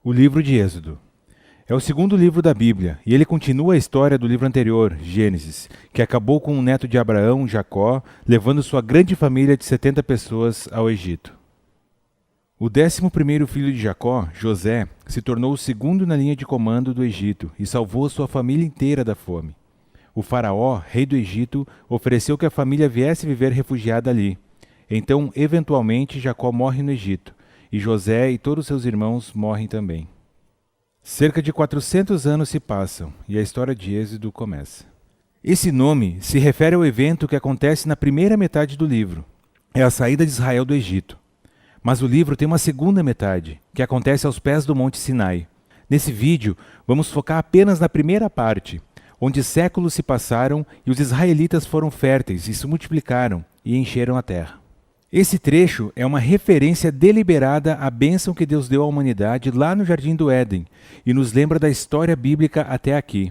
O livro de Êxodo. É o segundo livro da Bíblia, e ele continua a história do livro anterior, Gênesis, que acabou com o neto de Abraão, Jacó, levando sua grande família de 70 pessoas ao Egito. O 11º filho de Jacó, José, se tornou o segundo na linha de comando do Egito e salvou sua família inteira da fome. O faraó, rei do Egito, ofereceu que a família viesse viver refugiada ali. Então, eventualmente, Jacó morre no Egito, e José e todos seus irmãos morrem também. Cerca de 400 anos se passam e a história de Êxodo começa. Esse nome se refere ao evento que acontece na primeira metade do livro. É a saída de Israel do Egito. Mas o livro tem uma segunda metade, que acontece aos pés do Monte Sinai. Nesse vídeo, vamos focar apenas na primeira parte, onde séculos se passaram e os israelitas foram férteis e se multiplicaram e encheram a terra. Esse trecho é uma referência deliberada à bênção que Deus deu à humanidade lá no Jardim do Éden e nos lembra da história bíblica até aqui.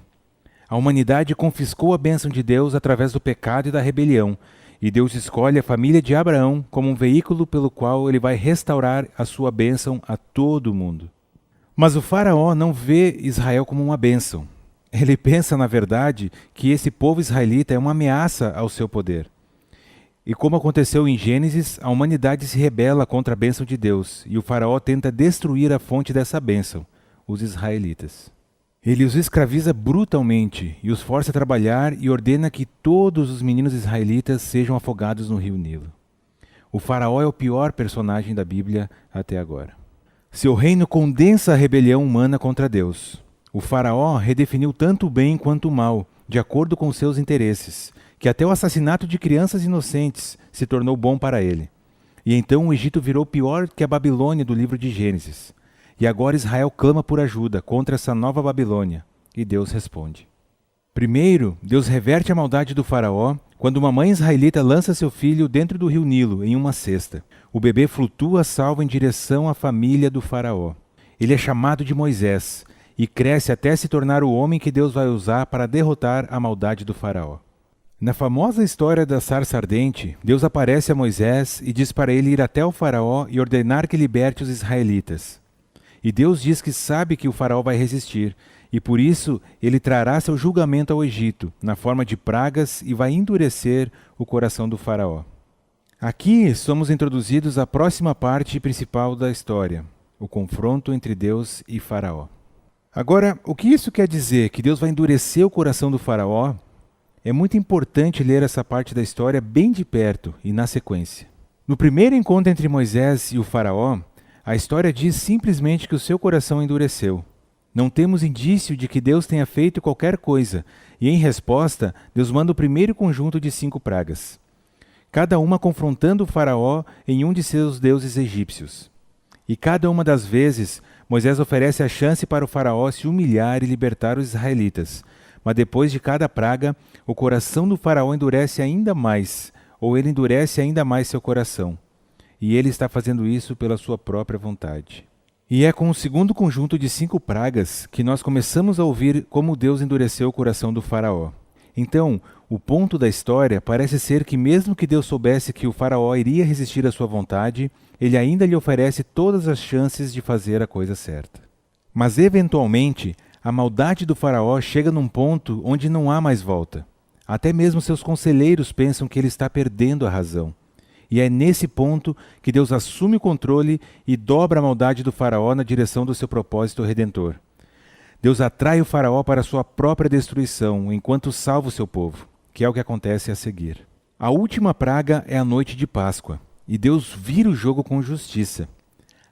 A humanidade confiscou a bênção de Deus através do pecado e da rebelião, e Deus escolhe a família de Abraão como um veículo pelo qual ele vai restaurar a sua bênção a todo o mundo. Mas o faraó não vê Israel como uma bênção. Ele pensa, na verdade, que esse povo israelita é uma ameaça ao seu poder. E como aconteceu em Gênesis, a humanidade se rebela contra a bênção de Deus, e o faraó tenta destruir a fonte dessa bênção, os israelitas. Ele os escraviza brutalmente e os força a trabalhar e ordena que todos os meninos israelitas sejam afogados no rio Nilo. O faraó é o pior personagem da Bíblia até agora. Seu reino condensa a rebelião humana contra Deus. O faraó redefiniu tanto o bem quanto o mal, de acordo com seus interesses, que até o assassinato de crianças inocentes se tornou bom para ele. E então o Egito virou pior que a Babilônia do livro de Gênesis. E agora Israel clama por ajuda contra essa nova Babilônia, e Deus responde. Primeiro, Deus reverte a maldade do faraó quando uma mãe israelita lança seu filho dentro do rio Nilo em uma cesta. O bebê flutua salvo em direção à família do faraó. Ele é chamado de Moisés e cresce até se tornar o homem que Deus vai usar para derrotar a maldade do faraó. Na famosa história da sarça ardente, Deus aparece a Moisés e diz para ele ir até o faraó e ordenar que liberte os israelitas. E Deus diz que sabe que o faraó vai resistir, e por isso ele trará seu julgamento ao Egito, na forma de pragas, e vai endurecer o coração do faraó. Aqui somos introduzidos à próxima parte principal da história, o confronto entre Deus e faraó. Agora, o que isso quer dizer? Que Deus vai endurecer o coração do faraó? É muito importante ler essa parte da história bem de perto e na sequência. No primeiro encontro entre Moisés e o faraó, a história diz simplesmente que o seu coração endureceu. Não temos indício de que Deus tenha feito qualquer coisa, e em resposta, Deus manda o primeiro conjunto de 5 pragas, cada uma confrontando o faraó em um de seus deuses egípcios. E cada uma das vezes, Moisés oferece a chance para o faraó se humilhar e libertar os israelitas. Mas depois de cada praga, o coração do faraó endurece ainda mais, ou ele endurece ainda mais seu coração. E ele está fazendo isso pela sua própria vontade. E é com o segundo conjunto de 5 pragas que nós começamos a ouvir como Deus endureceu o coração do faraó. Então, o ponto da história parece ser que mesmo que Deus soubesse que o faraó iria resistir à sua vontade, ele ainda lhe oferece todas as chances de fazer a coisa certa. Mas eventualmente, a maldade do faraó chega num ponto onde não há mais volta. Até mesmo seus conselheiros pensam que ele está perdendo a razão. E é nesse ponto que Deus assume o controle e dobra a maldade do faraó na direção do seu propósito redentor. Deus atrai o faraó para sua própria destruição, enquanto salva o seu povo, que é o que acontece a seguir. A última praga é a noite de Páscoa, e Deus vira o jogo com justiça.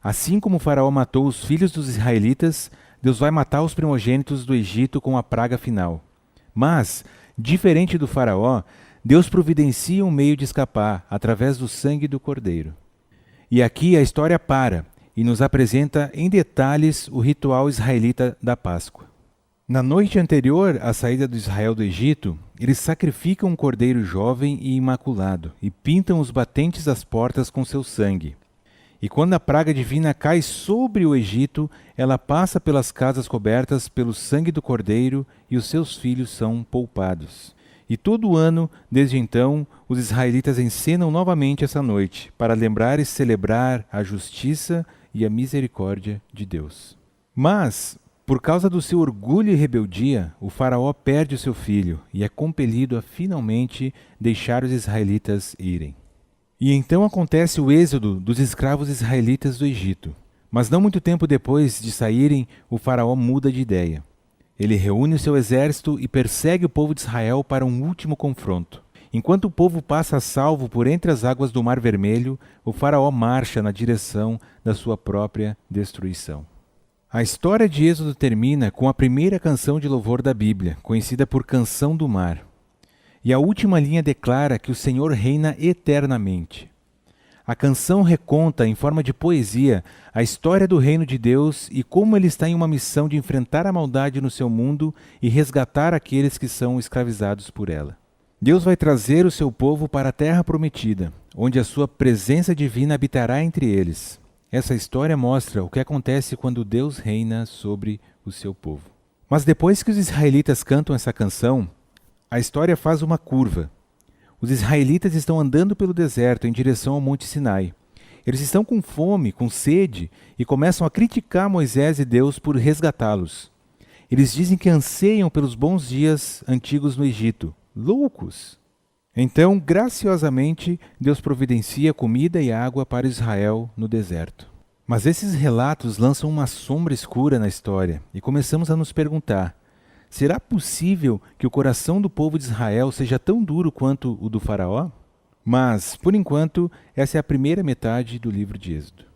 Assim como o faraó matou os filhos dos israelitas, Deus vai matar os primogênitos do Egito com a praga final. Mas, diferente do faraó, Deus providencia um meio de escapar através do sangue do cordeiro. E aqui a história para e nos apresenta em detalhes o ritual israelita da Páscoa. Na noite anterior à saída de Israel do Egito, eles sacrificam um cordeiro jovem e imaculado e pintam os batentes das portas com seu sangue. E quando a praga divina cai sobre o Egito, ela passa pelas casas cobertas pelo sangue do cordeiro e os seus filhos são poupados. E todo ano, desde então, os israelitas encenam novamente essa noite, para lembrar e celebrar a justiça e a misericórdia de Deus. Mas, por causa do seu orgulho e rebeldia, o faraó perde o seu filho e é compelido a finalmente deixar os israelitas irem. E então acontece o êxodo dos escravos israelitas do Egito. Mas não muito tempo depois de saírem, o faraó muda de ideia. Ele reúne o seu exército e persegue o povo de Israel para um último confronto. Enquanto o povo passa a salvo por entre as águas do Mar Vermelho, o faraó marcha na direção da sua própria destruição. A história de Êxodo termina com a primeira canção de louvor da Bíblia, conhecida por Canção do Mar. E a última linha declara que o Senhor reina eternamente. A canção reconta, em forma de poesia, a história do reino de Deus e como ele está em uma missão de enfrentar a maldade no seu mundo e resgatar aqueles que são escravizados por ela. Deus vai trazer o seu povo para a terra prometida, onde a sua presença divina habitará entre eles. Essa história mostra o que acontece quando Deus reina sobre o seu povo. Mas depois que os israelitas cantam essa canção, a história faz uma curva. Os israelitas estão andando pelo deserto em direção ao Monte Sinai. Eles estão com fome, com sede, e começam a criticar Moisés e Deus por resgatá-los. Eles dizem que anseiam pelos bons dias antigos no Egito. Loucos! Então, graciosamente, Deus providencia comida e água para Israel no deserto. Mas esses relatos lançam uma sombra escura na história, e começamos a nos perguntar: será possível que o coração do povo de Israel seja tão duro quanto o do faraó? Mas, por enquanto, essa é a primeira metade do livro de Êxodo.